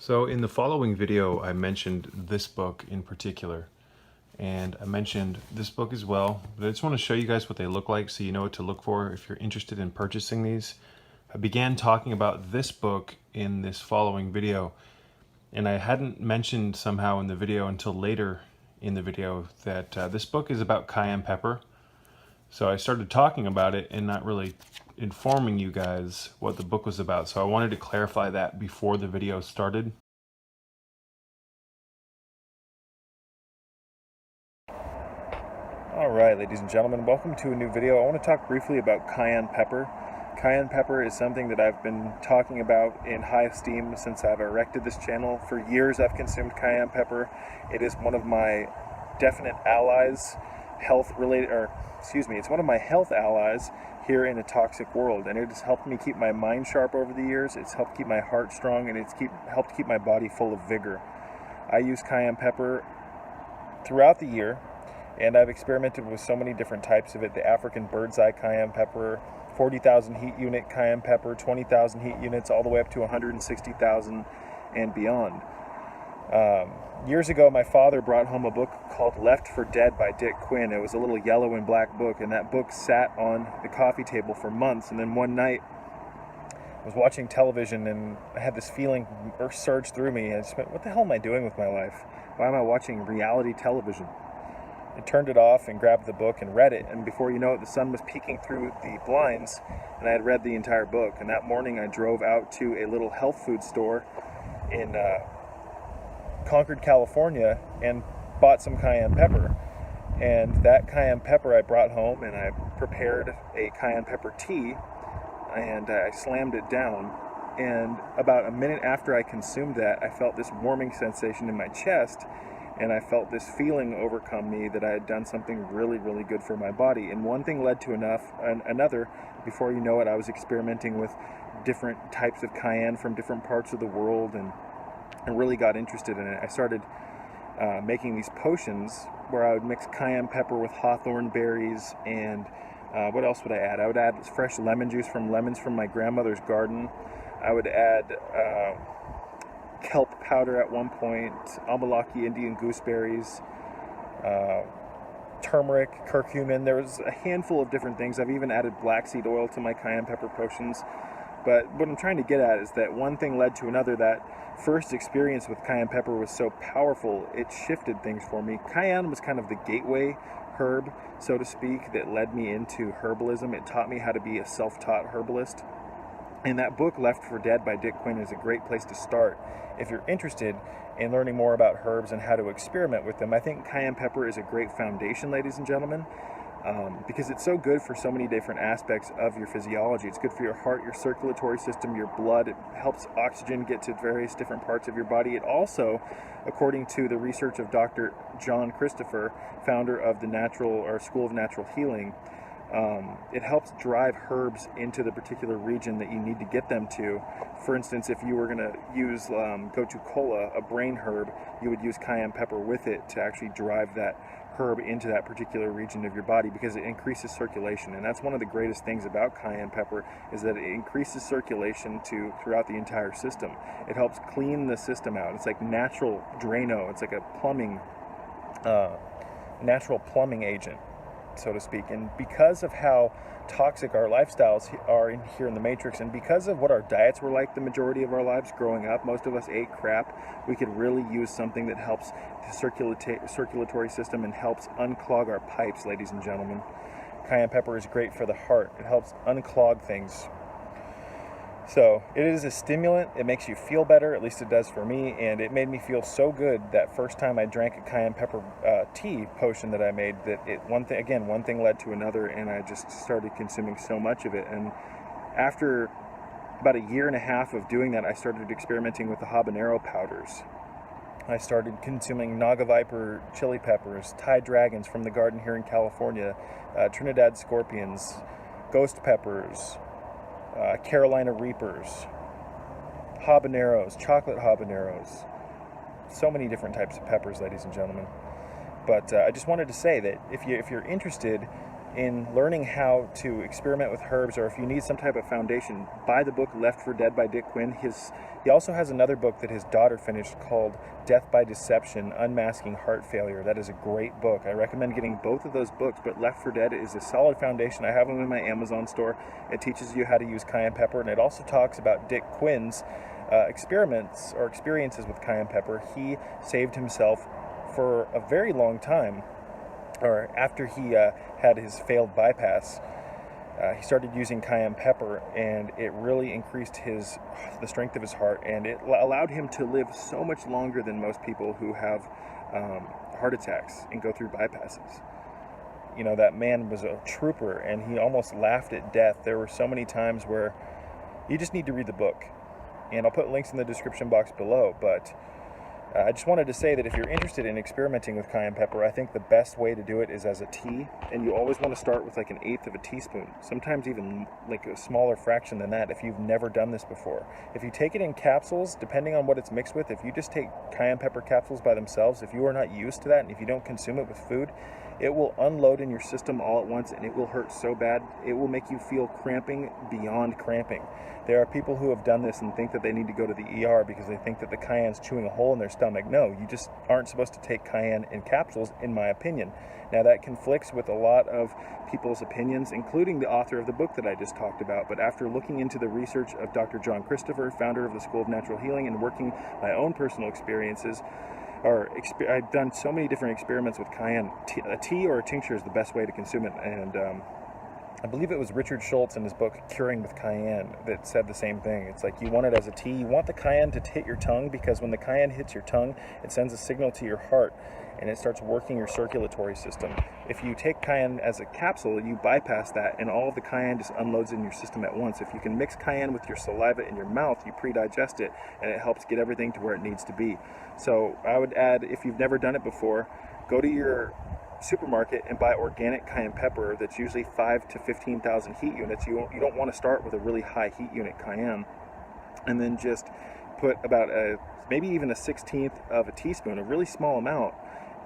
So in the following video, I mentioned this book in particular, and I mentioned this book as well, but I just want to show you guys what they look like so you know what to look for if you're interested in purchasing these. I began talking about this book in this following video, and I hadn't mentioned somehow in the video until later in the video that this book is about cayenne pepper. So I started talking about it and not really informing you guys what the book was about. So I wanted to clarify that before the video started. Alright, ladies and gentlemen, welcome to a new video. I want to talk briefly about cayenne pepper. Cayenne pepper is something that I've been talking about in high esteem since I've erected this channel. For years I've consumed cayenne pepper. It is one of my definite allies, it's one of my health allies here in a toxic world, and it has helped me keep my mind sharp over the years. It's helped keep my heart strong, and it's helped keep my body full of vigor. I use cayenne pepper throughout the year, and I've experimented with so many different types of it. The African bird's eye cayenne pepper, 40,000 heat unit cayenne pepper, 20,000 heat units, all the way up to 160,000 and beyond. Years ago, my father brought home a book called Left for Dead by Richard Quinn. It was a little yellow and black book, and that book sat on the coffee table for months. And then one night, I was watching television, and I had this feeling surge through me. I just went, what the hell am I doing with my life? Why am I watching reality television? I turned it off and grabbed the book and read it, and before you know it, the sun was peeking through the blinds, and I had read the entire book. And that morning, I drove out to a little health food store in Concord, California, and bought some cayenne pepper. And that cayenne pepper I brought home, and I prepared a cayenne pepper tea, and I slammed it down. And about a minute after I consumed that, I felt this warming sensation in my chest, and I felt this feeling overcome me that I had done something really, really good for my body. And one thing led to another. Before you know it, I was experimenting with different types of cayenne from different parts of the world, and really got interested in it. I started making these potions where I would mix cayenne pepper with hawthorn berries, and what else would I add? I would add fresh lemon juice from lemons from my grandmother's garden. I would add kelp powder at one point, amalaki Indian gooseberries, turmeric, curcumin. There was a handful of different things. I've even added black seed oil to my cayenne pepper potions. But what I'm trying to get at is that one thing led to another. That first experience with cayenne pepper was so powerful, it shifted things for me. Cayenne was kind of the gateway herb, so to speak, that led me into herbalism. It taught me how to be a self-taught herbalist. And that book, Left for Dead by Richard Quinn, is a great place to start if you're interested in learning more about herbs and how to experiment with them. I think cayenne pepper is a great foundation, ladies and gentlemen, because it's so good for so many different aspects of your physiology. It's good for your heart, your circulatory system, your blood. It helps oxygen get to various different parts of your body. It also, according to the research of Dr. John Christopher, founder of the School of Natural Healing, it helps drive herbs into the particular region that you need to get them to. For instance, if you were going to use gotu kola, a brain herb, you would use cayenne pepper with it to actually drive that herb into that particular region of your body, because it increases circulation. And that's one of the greatest things about cayenne pepper, is that it increases circulation throughout the entire system. It helps clean the system out. It's like natural Drano. It's like a natural plumbing agent, so to speak. And because of how toxic our lifestyles are here in the Matrix, and because of what our diets were like the majority of our lives growing up, most of us ate crap. We could really use something that helps the circulatory system and helps unclog our pipes, ladies and gentlemen. Cayenne pepper is great for the heart. It helps unclog things. So it is a stimulant. It makes you feel better, at least it does for me, and it made me feel so good that first time I drank a cayenne pepper tea potion that I made, that one thing led to another, and I just started consuming so much of it. And after about a year and a half of doing that, I started experimenting with the habanero powders. I started consuming Naga Viper chili peppers, Thai dragons from the garden here in California, Trinidad scorpions, ghost peppers, Carolina Reapers, habaneros, chocolate habaneros, so many different types of peppers, ladies and gentlemen. But I just wanted to say that if you're interested in learning how to experiment with herbs, or if you need some type of foundation, buy the book Left for Dead by Dick Quinn. He also has another book that his daughter finished called Death by Deception, Unmasking Heart Failure. That is a great book. I recommend getting both of those books, but Left for Dead is a solid foundation. I have them in my Amazon store. It teaches you how to use cayenne pepper, and it also talks about Dick Quinn's experiments or experiences with cayenne pepper. He saved himself for a very long time, or after he had his failed bypass. He started using cayenne pepper, and it really increased the strength of his heart, and it allowed him to live so much longer than most people who have heart attacks and go through bypasses. You know, that man was a trooper, and he almost laughed at death. There were so many times where you just need to read the book, and I'll put links in the description box below, but I just wanted to say that if you're interested in experimenting with cayenne pepper, I think the best way to do it is as a tea, and you always want to start with like 1/8 of a teaspoon, sometimes even like a smaller fraction than that if you've never done this before. If you take it in capsules, depending on what it's mixed with, if you just take cayenne pepper capsules by themselves, if you are not used to that, and if you don't consume it with food, it will unload in your system all at once, and it will hurt so bad. It will make you feel cramping beyond cramping. There are people who have done this and think that they need to go to the ER because they think that the cayenne's chewing a hole in their stomach. No, you just aren't supposed to take cayenne in capsules, in my opinion. Now, that conflicts with a lot of people's opinions, including the author of the book that I just talked about. But after looking into the research of Dr. John Christopher, founder of the School of Natural Healing, and working my own personal experiences, I've done so many different experiments with cayenne. A tea or a tincture is the best way to consume it, and I believe it was Richard Schultz in his book Curing with Cayenne that said the same thing. It's like you want it as a tea. You want the cayenne to hit your tongue, because when the cayenne hits your tongue, it sends a signal to your heart, and it starts working your circulatory system. If you take cayenne as a capsule, you bypass that, and all of the cayenne just unloads in your system at once. If you can mix cayenne with your saliva in your mouth, you pre-digest it, and it helps get everything to where it needs to be. So I would add, if you've never done it before, go to your supermarket and buy organic cayenne pepper that's usually 5,000 to 15,000 heat units. You don't want to start with a really high heat unit cayenne, and then just put about maybe even a 1/16 of a teaspoon, a really small amount,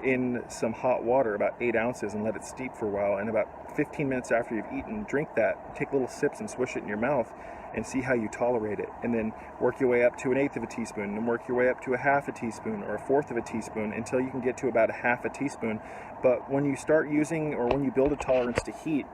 in some hot water, about 8 ounces, and let it steep for a while. And about 15 minutes after you've eaten, drink that, take little sips and swish it in your mouth, and see how you tolerate it. And then work your way up to 1/8 of a teaspoon, and work your way up to a 1/2 a teaspoon or a 1/4 of a teaspoon until you can get to about a 1/2 a teaspoon. But when you start using, or when you build a tolerance to heat,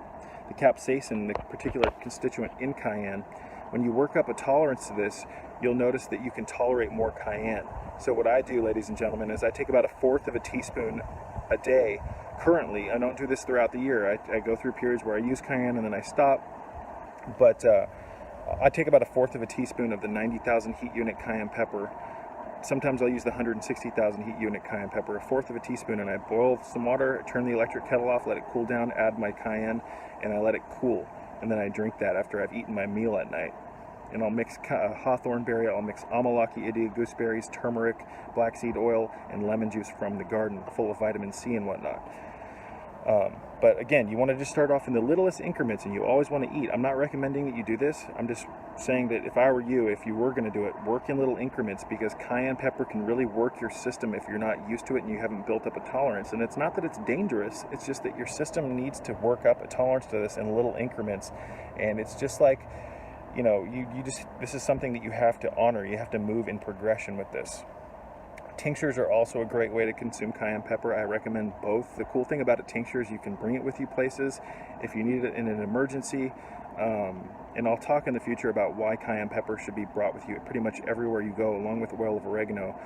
the capsaicin, the particular constituent in cayenne, when you work up a tolerance to this, you'll notice that you can tolerate more cayenne. So what I do, ladies and gentlemen, is I take about a 1/4 of a teaspoon a day. Currently, I don't do this throughout the year. I go through periods where I use cayenne and then I stop. But I take about a 1/4 of a teaspoon of the 90,000 heat unit cayenne pepper. Sometimes I'll use the 160,000 heat unit cayenne pepper, a 1/4 of a teaspoon, and I boil some water, turn the electric kettle off, let it cool down, add my cayenne, and I let it cool. And then I drink that after I've eaten my meal at night. And I'll mix hawthorn berry, I'll mix amalaki, India gooseberries, turmeric, black seed oil, and lemon juice from the garden, full of vitamin C and whatnot. But again, you want to just start off in the littlest increments, and you always want to eat. I'm not recommending that you do this. I'm just saying that if I were you, if you were going to do it, work in little increments, because cayenne pepper can really work your system if you're not used to it and you haven't built up a tolerance. And it's not that it's dangerous, it's just that your system needs to work up a tolerance to this in little increments. And it's just like, you know, this is something that you have to honor. You have to move in progression with this. Tinctures are also a great way to consume cayenne pepper. I recommend both. The cool thing about a tincture is you can bring it with you places if you need it in an emergency. And I'll talk in the future about why cayenne pepper should be brought with you pretty much everywhere you go, along with oil of oregano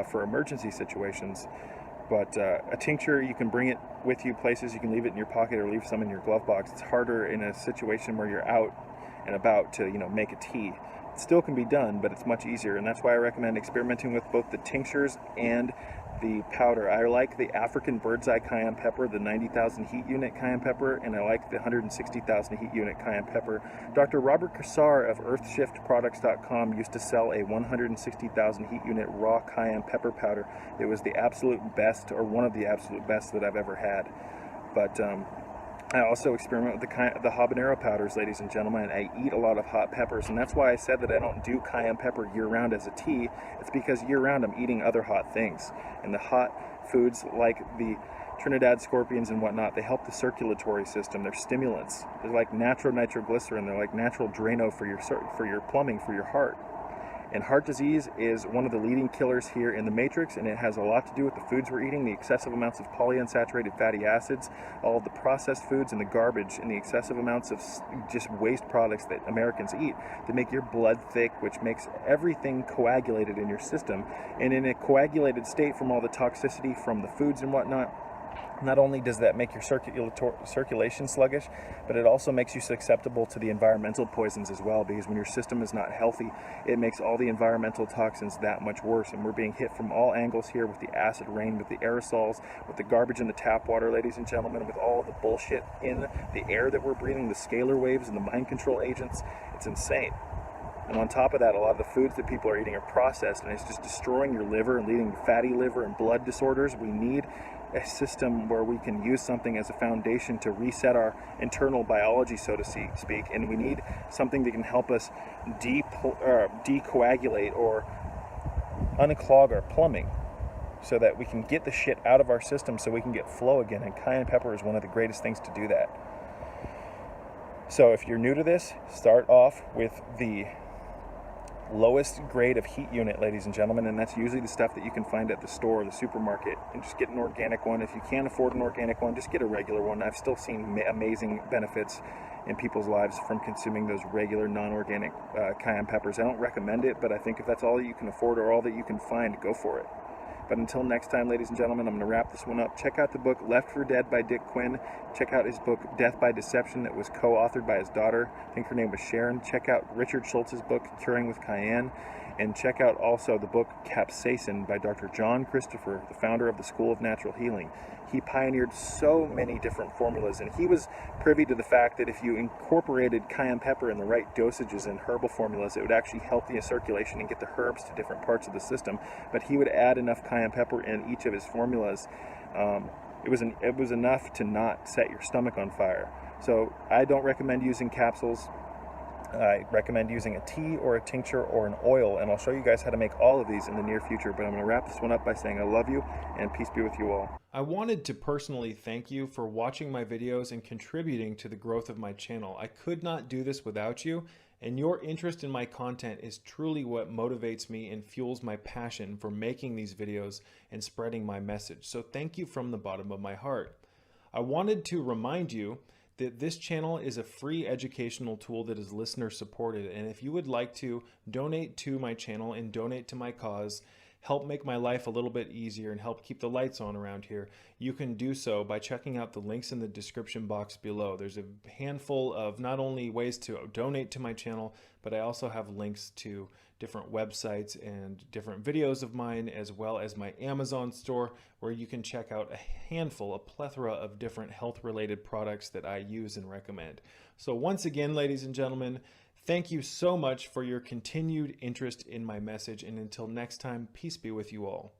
for emergency situations. But a tincture, you can bring it with you places. You can leave it in your pocket or leave some in your glove box. It's harder in a situation where you're out and about to, make a tea. It still can be done, but it's much easier, and that's why I recommend experimenting with both the tinctures and the powder. I like the African bird's eye cayenne pepper, the 90,000 heat unit cayenne pepper, and I like the 160,000 heat unit cayenne pepper. Dr. Robert Kassar of earthshiftproducts.com used to sell a 160,000 heat unit raw cayenne pepper powder. It was the absolute best, or one of the absolute best that I've ever had. But I also experiment with the habanero powders, ladies and gentlemen, and I eat a lot of hot peppers, and that's why I said that I don't do cayenne pepper year-round as a tea. It's because year-round I'm eating other hot things, and the hot foods like the Trinidad scorpions and whatnot, they help the circulatory system. They're stimulants. They're like natural nitroglycerin. They're like natural Drano for your plumbing, for your heart. And heart disease is one of the leading killers here in the matrix, and it has a lot to do with the foods we're eating, the excessive amounts of polyunsaturated fatty acids, all of the processed foods and the garbage, and the excessive amounts of just waste products that Americans eat that make your blood thick, which makes everything coagulated in your system. And in a coagulated state from all the toxicity from the foods and whatnot, not only does that make your circulation sluggish, but it also makes you susceptible to the environmental poisons as well, because when your system is not healthy, it makes all the environmental toxins that much worse. And we're being hit from all angles here with the acid rain, with the aerosols, with the garbage in the tap water, ladies and gentlemen, with all of the bullshit in the air that we're breathing, the scalar waves and the mind control agents. It's insane. And on top of that, a lot of the foods that people are eating are processed, and it's just destroying your liver and leading to fatty liver and blood disorders. We need a system where we can use something as a foundation to reset our internal biology, so to speak, and we need something that can help us decoagulate or unclog our plumbing so that we can get the shit out of our system so we can get flow again. And cayenne pepper is one of the greatest things to do that. So if you're new to this, start off with the lowest grade of heat unit, ladies and gentlemen, and that's usually the stuff that you can find at the store or the supermarket. And just get an organic one. If you can't afford an organic one, just get a regular one. I've still seen amazing benefits in people's lives from consuming those regular non-organic cayenne peppers. I don't recommend it, but I think if that's all that you can afford or all that you can find, go for it. But until next time, ladies and gentlemen, I'm going to wrap this one up. Check out the book Left for Dead by Dick Quinn. Check out his book Death by Deception that was co-authored by his daughter. I think her name was Sharon. Check out Richard Schultz's book Curing with Cayenne. And check out also the book Capsaicin by Dr. John Christopher, the founder of the School of Natural Healing. He pioneered so many different formulas, and he was privy to the fact that if you incorporated cayenne pepper in the right dosages in herbal formulas, it would actually help the circulation and get the herbs to different parts of the system. But he would add enough cayenne pepper in each of his formulas. It was enough to not set your stomach on fire. So I don't recommend using capsules. I recommend using a tea or a tincture or an oil, and I'll show you guys how to make all of these in the near future. But I'm going to wrap this one up by saying I love you and peace be with you all. I wanted to personally thank you for watching my videos and contributing to the growth of my channel. I could not do this without you, and your interest in my content is truly what motivates me and fuels my passion for making these videos and spreading my message. So thank you from the bottom of my heart. I wanted to remind you that this channel is a free educational tool that is listener supported, and if you would like to donate to my channel and donate to my cause, help make my life a little bit easier and help keep the lights on around here, you can do so by checking out the links in the description box below. There's a handful of not only ways to donate to my channel, but I also have links to different websites and different videos of mine, as well as my Amazon store, where you can check out a plethora of different health-related products that I use and recommend. So once again, ladies and gentlemen, thank you so much for your continued interest in my message, and until next time, peace be with you all.